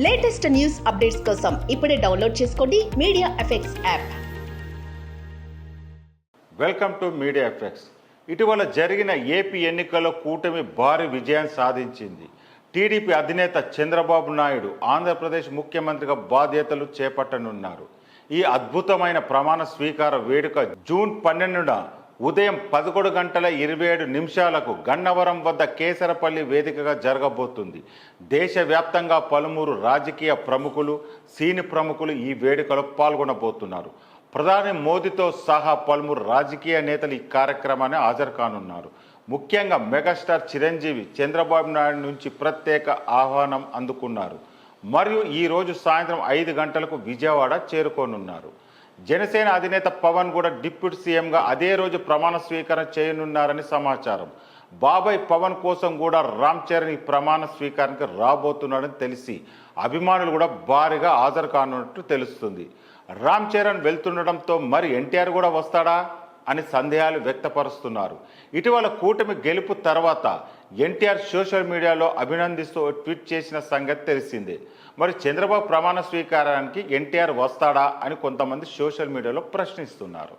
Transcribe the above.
Latest news updates కోసం ఇప్పుడే download చేసుకోండి media effects app. Welcome to media effects. ఇటీవల జరిగిన ఏపీ ఎన్నికల్లో కూటమి భారీ విజయం సాధించింది. టీడీపీ అధినేత చంద్రబాబు నాయుడు ఆంధ్రప్రదేశ్ ముఖ్యమంత్రిగా బాధ్యతలు చేపట్టనున్నారు. ఈ అద్భుతమైన ప్రమాణ స్వీకార వేడుక జూన్ 12న ఉదయం 11:27 గన్నవరం వద్ద కేసరపల్లి వేదికగా జరగబోతుంది. దేశవ్యాప్తంగా పలువురు రాజకీయ ప్రముఖులు, సినీ ప్రముఖులు ఈ వేడుకలో పాల్గొనబోతున్నారు. ప్రధాని మోదీతో సహా పలువురు రాజకీయ నేతలు ఈ కార్యక్రమాన్ని హాజరు కానున్నారు. ముఖ్యంగా మెగాస్టార్ చిరంజీవి చంద్రబాబు నాయుడు నుంచి ప్రత్యేక ఆహ్వానం అందుకున్నారు. మరియు ఈరోజు సాయంత్రం 5 గంటలకు విజయవాడ చేరుకోనున్నారు. జనసేన అధినేత పవన్ కూడా డిప్యూటీ సీఎంగా అదే రోజు ప్రమాణ స్వీకారం చేయనున్నారని సమాచారం. బాబాయ్ పవన్ కోసం కూడా రామ్ చరణ్ ఈ ప్రమాణ స్వీకారానికి రాబోతున్నాడని తెలిసి అభిమానులు కూడా భారీగా హాజరు కానున్నట్టు తెలుస్తుంది. రామ్ చరణ్ వెళ్తుండటంతో మరి ఎన్టీఆర్ కూడా వస్తాడా అని సందేహాలు వ్యక్తపరుస్తున్నారు. ఇటీవల కూటమి గెలుపు తర్వాత ఎన్టీఆర్ సోషల్ మీడియాలో అభినందిస్తూ ట్వీట్ చేసిన సంగతి తెలిసిందే. మరి చంద్రబాబు ప్రమాణ స్వీకారానికి ఎన్టీఆర్ వస్తాడా అని కొంతమంది సోషల్ మీడియాలో ప్రశ్నిస్తున్నారు.